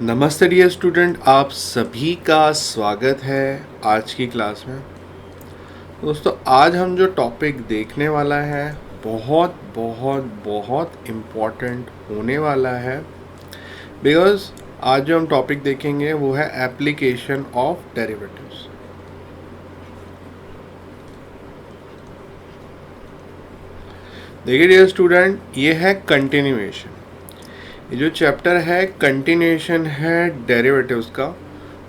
नमस्ते dear student, आप सभी का स्वागत है आज की क्लास में। दोस्तों, आज हम जो टॉपिक देखने वाला है बहुत बहुत बहुत इम्पॉर्टेंट होने वाला है। बिकॉज आज जो हम टॉपिक देखेंगे वो है एप्लीकेशन ऑफ डेरिवेटिव्स। देखिए डियर स्टूडेंट, ये है कंटिन्यूएशन। ये जो चैप्टर है कंटिन्यूएशन है डेरिवेटिव्स का।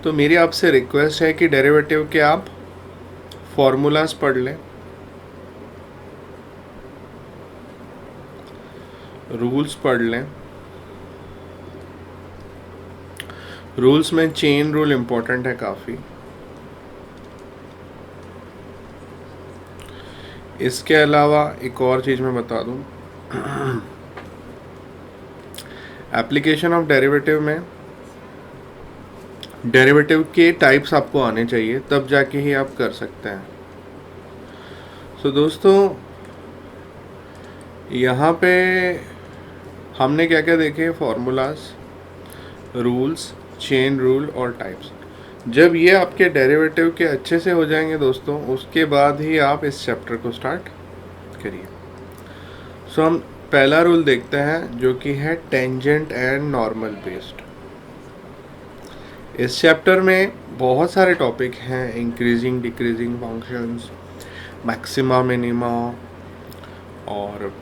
तो मेरी आपसे रिक्वेस्ट है कि डेरिवेटिव के आप फॉर्मूलाज पढ़ लें, रूल्स पढ़ लें। रूल्स में चेन रूल इम्पोर्टेंट है काफ़ी। इसके अलावा एक और चीज़ मैं बता दूं, एप्लीकेशन ऑफ डेरिवेटिव में डेरिवेटिव के टाइप्स आपको आने चाहिए, तब जाके ही आप कर सकते हैं। सो दोस्तों, यहाँ पे हमने क्या क्या देखे, फॉर्मूलाज, रूल्स, चेन रूल और टाइप्स। जब ये आपके डेरिवेटिव के अच्छे से हो जाएंगे दोस्तों, उसके बाद ही आप इस चैप्टर को स्टार्ट करिए। सो हम पहला रूल देखते हैं जो कि है टेंजेंट एंड नॉर्मल बेस्ड। इस चैप्टर में बहुत सारे टॉपिक हैं, increasing decreasing functions, maxima minima और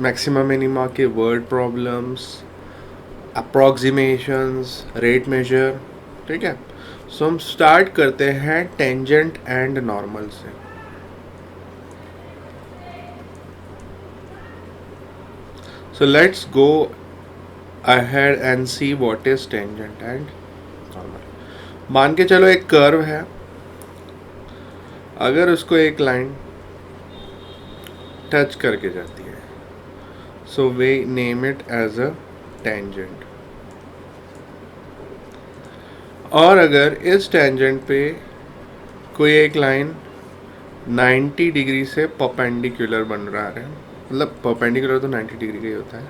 मैक्सिमा मिनिमा के word problems, approximations, rate measure. ठीक है, सो हम स्टार्ट करते हैं टेंजेंट एंड नॉर्मल से। So let's go ahead and see what is tangent and normal. मान के चलो एक कर्व है, अगर उसको एक लाइन टच करके जाती है, so we name it as a tangent. और अगर इस टेंजेंट पे कोई एक लाइन 90 डिग्री से परपेंडिकुलर बन रहा है, मतलब परपेंडिकुलर तो 90 डिग्री का ही होता है।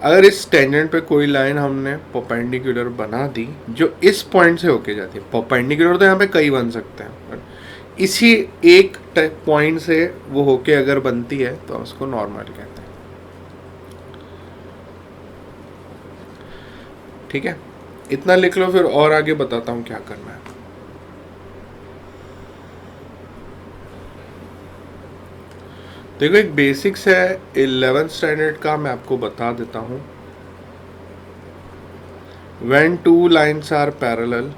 अगर इस टेंजेंट पे कोई लाइन हमने परपेंडिकुलर बना दी जो इस पॉइंट से होके जाती है, परपेंडिकुलर तो यहाँ पे कई बन सकते हैं, बट इसी एक पॉइंट से वो होके अगर बनती है तो उसको नॉर्मल कहते हैं। ठीक है, इतना लिख लो, फिर और आगे बताता हूँ क्या करना है। देखो, एक बेसिक्स है 11th स्टैंडर्ड का, मैं आपको बता देता हूँ। When two lines are parallel,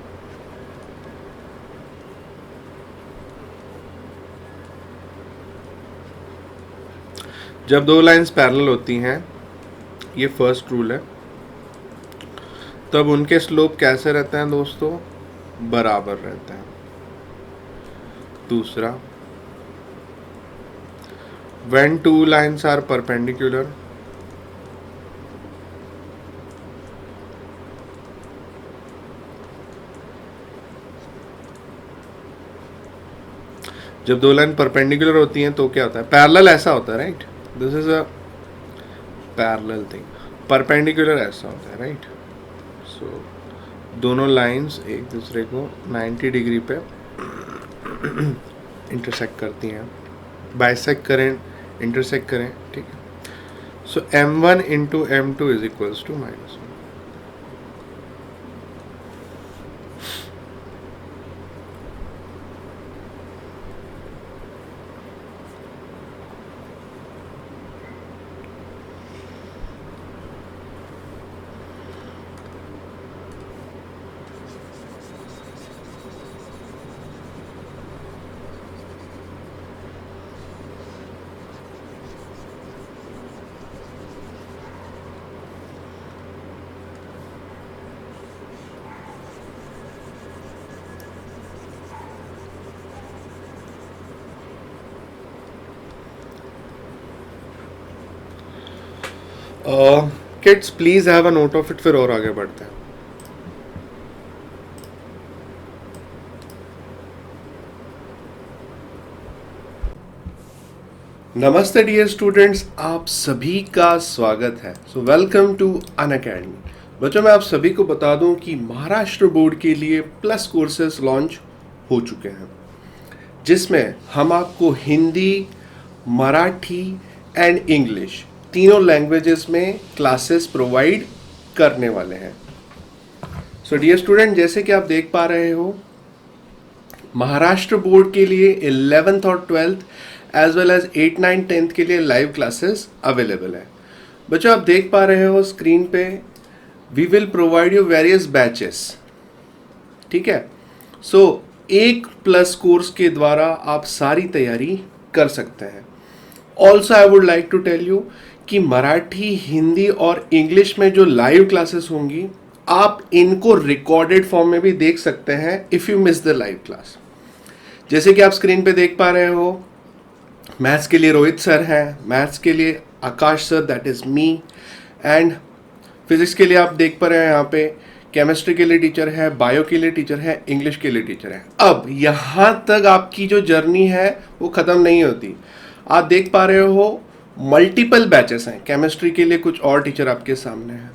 जब दो लाइंस पैरेलल होती हैं, ये फर्स्ट रूल है, तब उनके स्लोप कैसे रहते हैं दोस्तों? बराबर रहते हैं। दूसरा, when two lines are perpendicular, जब दो लाइन परपेंडिकुलर होती हैं तो क्या होता है? पैरेलल ऐसा होता है, right? This is a parallel thing. Perpendicular ऐसा होता है, राइट? सो दोनों लाइंस एक दूसरे को 90 डिग्री पे इंटरसेक्ट करती हैं, बाइसेक्ट करें, इंटरसेक्ट करें। ठीक है, so m1 into m2 is equals to -1। Kids please have a note of it, फिर और आगे बढ़ते हैं। नमस्ते डियर स्टूडेंट्स, आप सभी का स्वागत है। So welcome to Unacademy. बच्चों मैं आप सभी को बता दूं कि महाराष्ट्र बोर्ड के लिए प्लस कोर्सेज लॉन्च हो चुके हैं, जिसमें हम आपको हिंदी, मराठी एंड इंग्लिश तीनों लैंग्वेजेस में क्लासेस प्रोवाइड करने वाले हैं। सो डियर स्टूडेंट, जैसे कि आप देख पा रहे हो, महाराष्ट्र बोर्ड के लिए 11th और 12th as well as 8, 9, 10th के लिए लाइव क्लासेस अवेलेबल है। बच्चों आप देख पा रहे हो स्क्रीन पे, we will provide you various batches. ठीक है, सो एक प्लस कोर्स के द्वारा आप सारी तैयारी कर सकते हैं। Also I would like to tell you कि मराठी, हिंदी और इंग्लिश में जो लाइव क्लासेस होंगी, आप इनको रिकॉर्डेड फॉर्म में भी देख सकते हैं if you miss the live class. जैसे कि आप स्क्रीन पे देख पा रहे हो, मैथ्स के लिए रोहित सर हैं, मैथ्स के लिए Akash sir, that is me, and physics के लिए आप देख पा रहे हैं यहाँ पे केमिस्ट्री के लिए टीचर है, बायो के लिए टीचर है, इंग्लिश के लिए टीचर है। अब यहाँ तक आपकी जो जर्नी है वो ख़त्म नहीं होती। आप देख पा रहे हो मल्टीपल बैचेस हैं, केमिस्ट्री के लिए कुछ और टीचर आपके सामने हैं।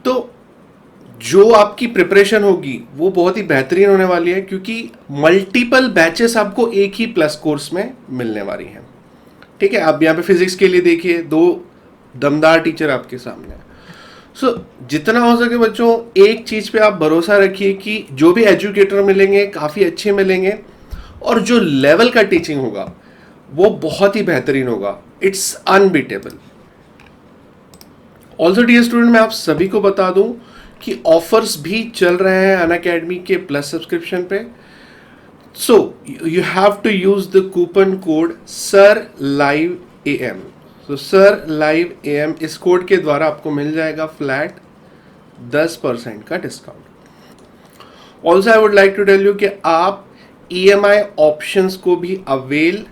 तो जो आपकी प्रिपरेशन होगी वो बहुत ही बेहतरीन होने वाली है, क्योंकि मल्टीपल बैचेस आपको एक ही प्लस कोर्स में मिलने वाली हैं। ठीक है, आप यहाँ पे फिजिक्स के लिए देखिए, 2 दमदार टीचर आपके सामने हैं। सो जितना हो सके बच्चों, एक चीज़ पे आप भरोसा रखिए कि जो भी एजुकेटर मिलेंगे काफ़ी अच्छे मिलेंगे, और जो लेवल का टीचिंग होगा वो बहुत ही बेहतरीन होगा। It's unbeatable. Also dear student, मैं आप सभी को बता दूं कि ऑफर्स भी चल रहे हैं अनअकैडमी के प्लस सब्सक्रिप्शन पे। So you have to use the coupon code SIRLIVEAM। तो SIRLIVEAM, इस कोड के द्वारा आपको मिल जाएगा फ्लैट 10% का discount. Also I would like to tell you कि आप EMI ऑप्शंस को भी अवेल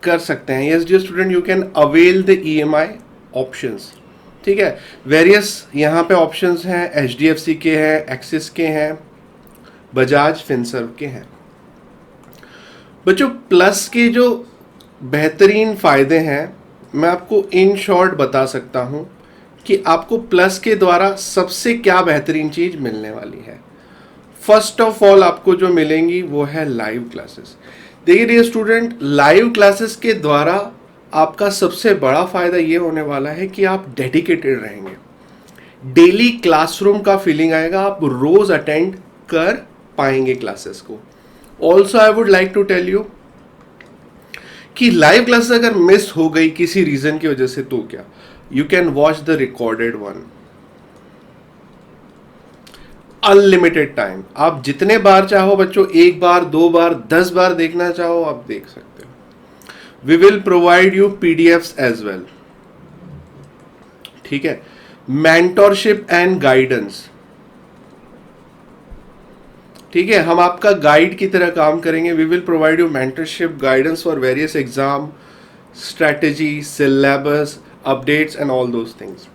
कर सकते हैं। Yes dear student, you can avail the EMI options. ठीक है, वेरियस यहाँ पे ऑप्शंस हैं, HDFC के हैं, एक्सिस के हैं, बजाज फिनसर्व के हैं। बच्चों प्लस के जो बेहतरीन फ़ायदे हैं मैं आपको इन शॉर्ट बता सकता हूँ कि आपको प्लस के द्वारा सबसे क्या बेहतरीन चीज़ मिलने वाली है। फर्स्ट ऑफ ऑल आपको जो मिलेंगी वो है लाइव क्लासेस। देखिए डियर स्टूडेंट, लाइव क्लासेस के द्वारा आपका सबसे बड़ा फ़ायदा ये होने वाला है कि आप डेडिकेटेड रहेंगे, डेली क्लासरूम का फीलिंग आएगा, आप रोज़ अटेंड कर पाएंगे क्लासेस को। Also I would like to tell you कि लाइव क्लासेस अगर मिस हो गई किसी रीज़न की वजह से तो क्या, you can watch the recorded one unlimited time. आप जितने बार चाहो बच्चों, 1 बार, 2 बार, 10 बार देखना चाहो आप देख सकते हो। We will provide you PDFs as well. ठीक है, मेंटरशिप एंड गाइडेंस। ठीक है, हम आपका गाइड की तरह काम करेंगे। We will provide you mentorship, guidance for various exam, strategy, syllabus, updates and all those things.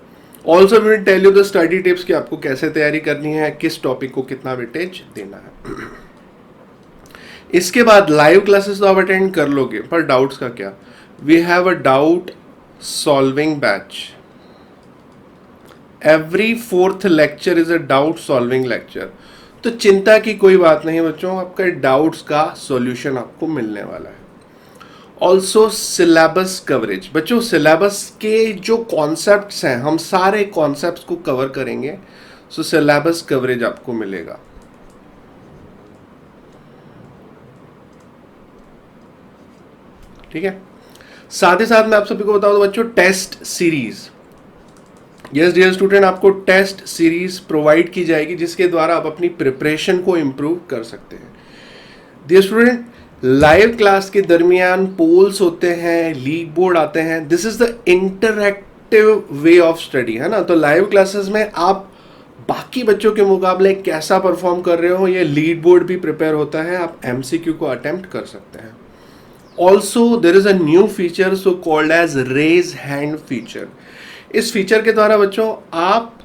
Also we will tell you the study tips कि आपको कैसे तैयारी करनी है, किस टॉपिक को कितना वेटेज देना है। इसके बाद लाइव क्लासेस तो आप अटेंड कर लोगे, पर डाउट्स का क्या? We have a doubt solving batch. Every 4th lecture is a doubt solving lecture. तो चिंता की कोई बात नहीं बच्चों, आपका डाउट्स का सॉल्यूशन आपको मिलने वाला है। Also syllabus coverage. बच्चों सिलेबस के जो कॉन्सेप्ट्स हैं, हम सारे कॉन्सेप्ट्स को कवर करेंगे। सो सिलेबस कवरेज आपको मिलेगा। ठीक है, साथ ही साथ मैं आप सभी को बता दूं बच्चों, test series. Yes dear student, आपको टेस्ट सीरीज प्रोवाइड की जाएगी जिसके द्वारा आप अपनी प्रिपरेशन को इम्प्रूव कर सकते हैं। डियर स्टूडेंट, लाइव क्लास के दरमियान पोल्स होते हैं, लीड बोर्ड आते हैं। This is the interactive way of study, है ना। तो लाइव क्लासेस में आप बाकी बच्चों के मुकाबले कैसा परफॉर्म कर रहे हो, ये लीड बोर्ड भी प्रिपेयर होता है, आप MCQ को अटेम्प्ट कर सकते हैं। Also there is a new feature so called as raise hand feature. इस फीचर के द्वारा बच्चों आप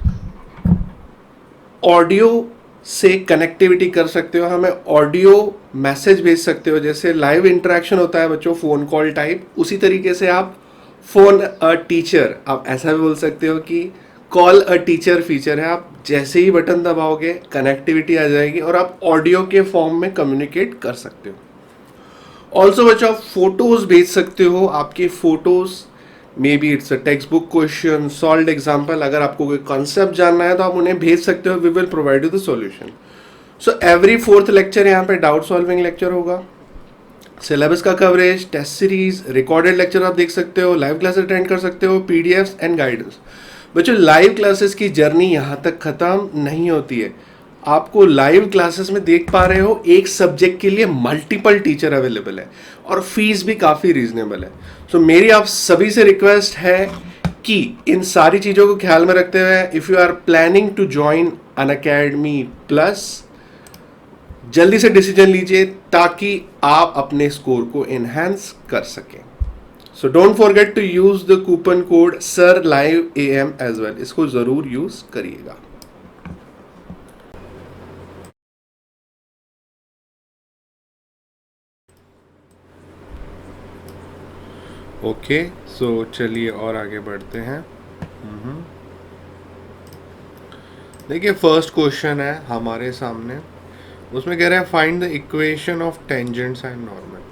ऑडियो से कनेक्टिविटी कर सकते हो, हमें ऑडियो मैसेज भेज सकते हो। जैसे लाइव इंटरेक्शन होता है बच्चों, फोन कॉल टाइप, उसी तरीके से आप फोन टीचर, आप ऐसा भी बोल सकते हो कि कॉल अ टीचर फीचर है। आप जैसे ही बटन दबाओगे कनेक्टिविटी आ जाएगी और आप ऑडियो के फॉर्म में कम्युनिकेट कर सकते हो। ऑल्सो बच्चों आप फोटोज भेज सकते हो, आपके photos may be it's a text book question, solve example, अगर आपको कोई कॉन्सेप्ट जानना है तो आप उन्हें भेज सकते हो, we will provide you the solution. So every fourth lecture यहाँ पे डाउट सॉल्विंग लेक्चर होगा, सिलेबस का coverage, test series, recorded lecture आप देख सकते हो, लाइव क्लासेस अटेंड कर सकते हो, पीडीएफ्स एंड गाइडेंस। बच्चों लाइव क्लासेस की जर्नी यहाँ तक खत्म नहीं होती है। आपको लाइव क्लासेस में देख पा रहे हो एक सब्जेक्ट के लिए मल्टीपल टीचर अवेलेबल है और फीस भी काफ़ी रीजनेबल है। सो मेरी आप सभी से रिक्वेस्ट है कि इन सारी चीज़ों को ख्याल में रखते हुए if you are planning to join Unacademy plus, जल्दी से डिसीजन लीजिए ताकि आप अपने स्कोर को एनहांस कर सकें। So don't forget to use the coupon code sir live AM as well, इसको जरूर यूज करिएगा। ओके सो चलिए और आगे बढ़ते हैं। देखिए फर्स्ट क्वेश्चन है हमारे सामने, उसमें कह रहे हैं find the equation of tangents and normal.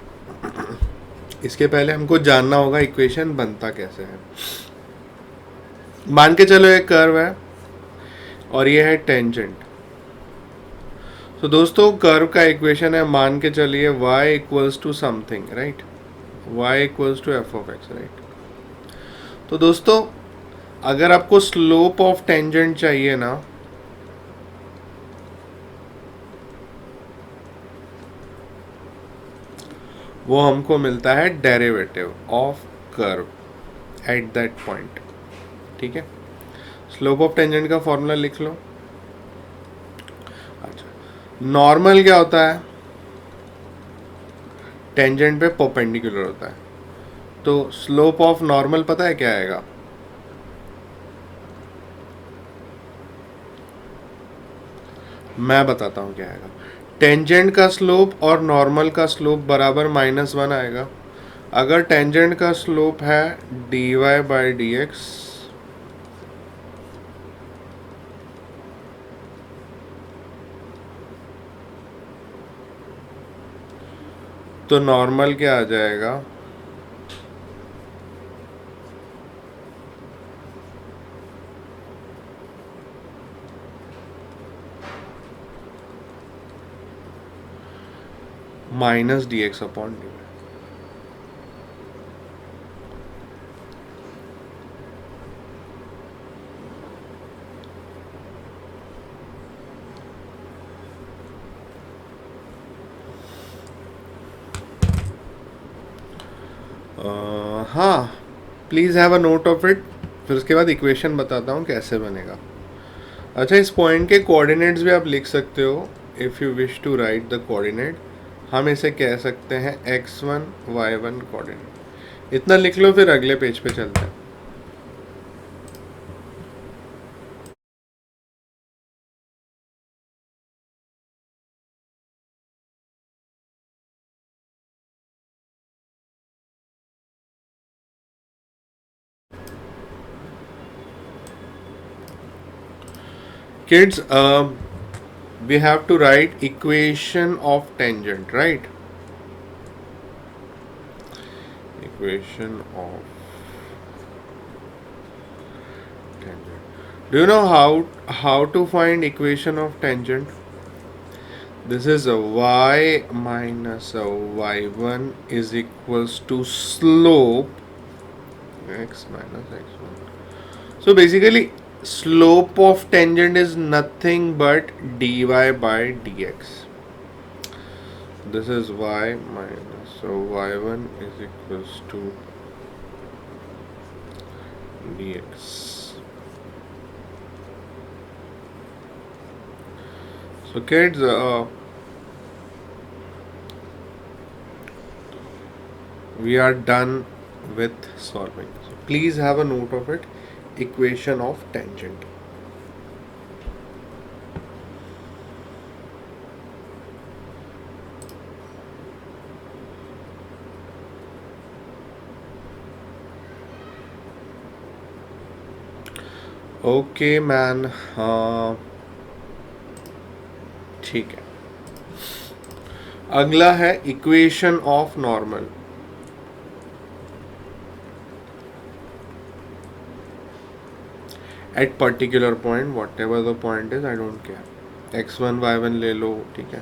इसके पहले हमको जानना होगा इक्वेशन बनता कैसे है। मान के चलो एक कर्व है और ये है टेंजेंट। तो दोस्तों कर्व का इक्वेशन है, मान के चलिए y equals to something, right, y equals to F of X, right. तो दोस्तों अगर आपको स्लोप ऑफ टेंजेंट चाहिए ना, वो हमको मिलता है derivative of curve at that point, ठीक है। स्लोप ऑफ टेंजेंट का फॉर्मूला लिख लो। अच्छा, नॉर्मल क्या होता है, टेंजेंट पे परपेंडिकुलर होता है। तो स्लोप ऑफ नॉर्मल पता है क्या आएगा, मैं बताता हूं क्या आएगा। टेंजेंट का स्लोप और नॉर्मल का स्लोप बराबर -1 आएगा। अगर टेंजेंट का स्लोप है dy/dx, तो नॉर्मल क्या आ जाएगा, -dx/dy। हाँ, please have a note of it, फिर उसके बाद इक्वेशन बताता हूँ कैसे बनेगा। अच्छा, इस पॉइंट के कोऑर्डिनेट्स भी आप लिख सकते हो if you wish to write the coordinate. हम इसे कह सकते हैं x1 y1 कोऑर्डिनेट। इतना लिख लो, फिर अगले पेज पे चलते हैं। Kids, we have to write equation of tangent, right? Equation of tangent. Do you know how to find equation of tangent? This is a y minus a y1 is equals to slope x minus x1. So basically slope of tangent is nothing but dy by dx. This is y minus, so y1 is equals to dx. So kids, we are done with solving. So please have a note of it, equation of tangent. Okay man, हाँ ठीक है। अगला है equation of normal. At particular point, whatever the point is, I don't care, x1 y1 ले लो, ठीक है।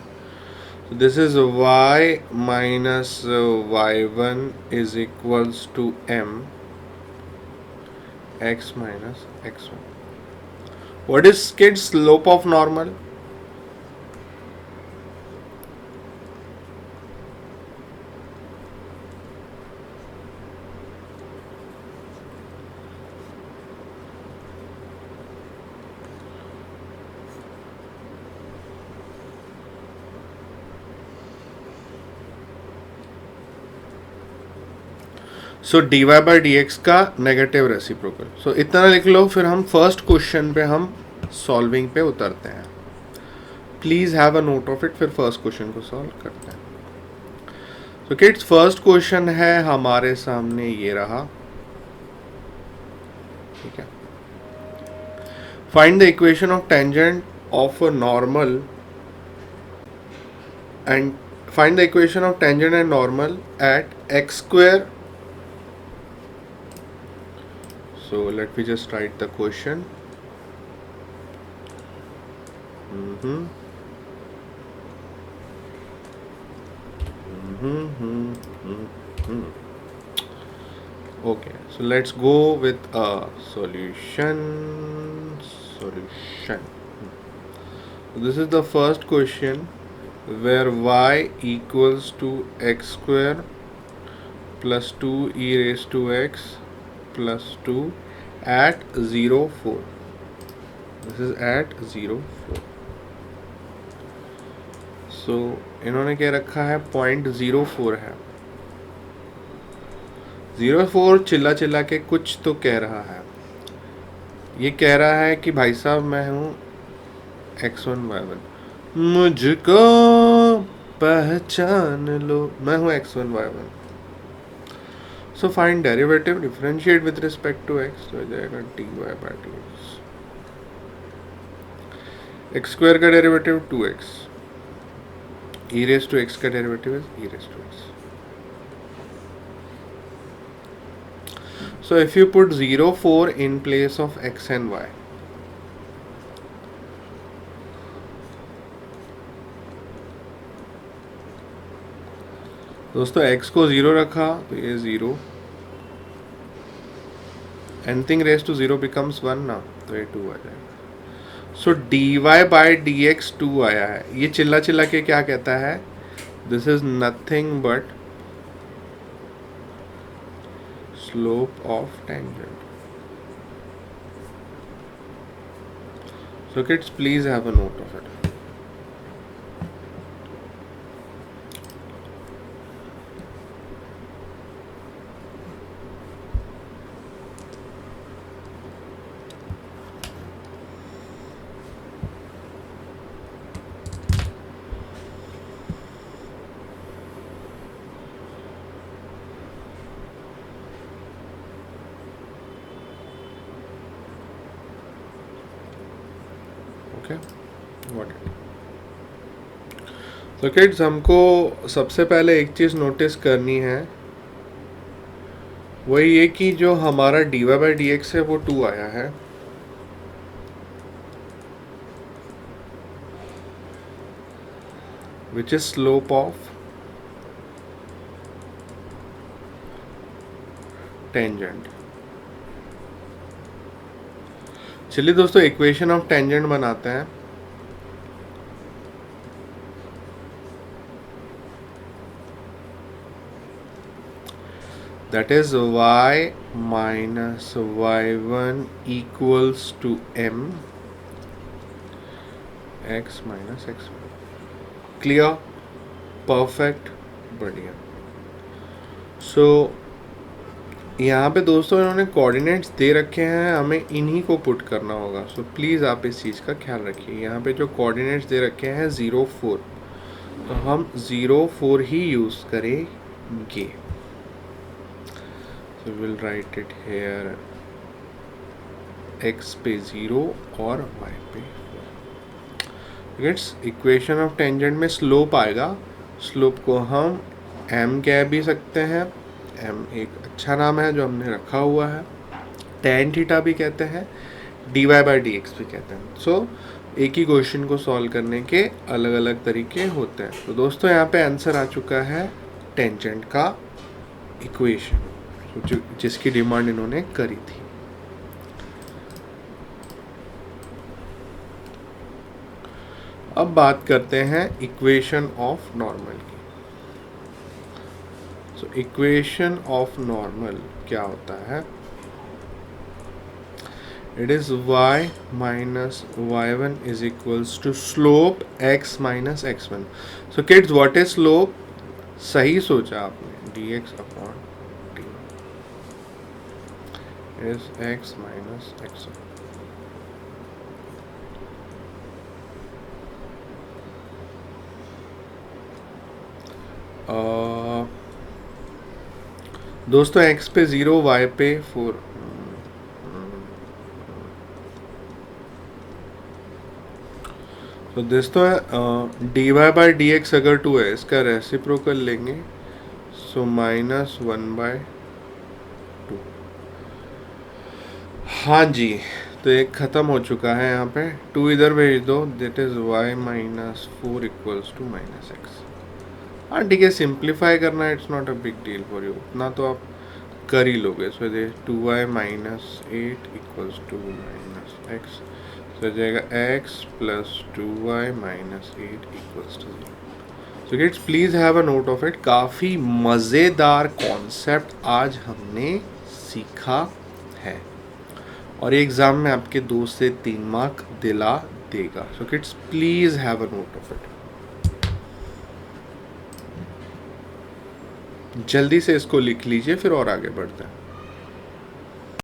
This is y minus y1 is equals to m x minus x1. What is kids slope of normal? So D Y by D X का negative reciprocal. So इतना लिख लो, फिर हम first question पे हम सॉल्विंग पे उतरते हैं। Please have a note of it, फिर फर्स्ट क्वेश्चन को सॉल्व करते हैं। सो किड्स, फर्स्ट क्वेश्चन है हमारे सामने, ये रहा, ठीक है। Find the equation of tangent of a normal and find the equation of tangent and normal at x square. So let me just write the question. Okay, so let's go with a solution. This is the first question, where y equals to x square plus 2 e raised to x plus 2 at 0 4. This is at 0 4. So इन्होंने क्या रखा है, 0.04 है। 0.4 चिल्ला चिल्ला के कुछ तो कह रहा है। ये कह रहा है कि भाई साहब मैं हूँ x1 y1, मुझको पहचान लो, मैं हूँ x1 y1। So find derivative, differentiate with respect to x, तो जाएगा dy by dx। x square का derivative 2x, e raise to x का derivative is e raise to x। So if you put 0 4 in place of x and y, दोस्तों x को 0 रखा तो ये 0, anything raise to 0 becomes 1 ना, तो ये 2 आ जाएगा। सो dy बाय dx 2 आया है। ये चिल्ला चिल्ला के क्या कहता है, this is nothing but slope of tangent. So kids, please have a note of it. तो किड्स, हमको सबसे पहले एक चीज़ नोटिस करनी है, वही ये कि जो हमारा dy बाई डी एक्स है वो 2 आया है, which is slope of tangent. चलिए दोस्तों, इक्वेशन ऑफ टेंजेंट बनाते हैं। That is y minus y1 equals to m x minus x1। Clear, perfect, बढ़िया। सो यहाँ पे दोस्तों इन्होंने कोऑर्डिनेट्स दे रखे हैं, हमें इन्हीं को पुट करना होगा। सो प्लीज़ आप इस चीज़ का ख्याल रखिए। यहाँ पे जो कोऑर्डिनेट्स दे रखे हैं 0 4, तो हम 0 4 ही यूज़ करेंगे। So we'll write it here x पे 0 और y पे 4। इट्स इक्वेशन ऑफ टेंजेंट में स्लोप आएगा। स्लोप को हम m कह भी सकते हैं, m एक अच्छा नाम है जो हमने रखा हुआ है। tan थीटा भी कहते हैं, dy बाई डी एक्स भी कहते हैं। सो एक ही क्वेश्चन को सॉल्व करने के अलग अलग तरीके होते हैं। तो दोस्तों यहाँ पे आंसर आ चुका है टेंजेंट का इक्वेशन, जिसकी डिमांड इन्होंने करी थी। अब बात करते हैं इक्वेशन ऑफ नॉर्मल की। सो इक्वेशन ऑफ नॉर्मल क्या होता है? It is y minus y1 is equals to slope x minus x1। so kids what is slope? सही सोचा आपने, dx upon dy is x minus x1। दोस्तों x पे 0, y पे 4। तो दोस्तों D Y by D X अगर 2 है, इसका रेसिप्रोकल लेंगे, सो -1/2। हाँ जी, तो एक ख़त्म हो चुका है यहाँ पे, 2 इधर भेज दो, that is y minus 4 equals to -x। हाँ ठीक है, सिंप्लीफाई करना it's not a big deal for you, उतना तो आप कर ही लोगे। सो दे 2y minus 8 equals to -x, तो जाएगा x plus 2y minus 8 equals to 0। So kids please have a note of it. काफ़ी मज़ेदार कॉन्सेप्ट आज हमने सीखा है और एग्ज़ाम में आपके 2 से 3 मार्क दिला देगा। सो kids please have a note of it. जल्दी से इसको लिख लीजिए, फिर और आगे बढ़ते हैं।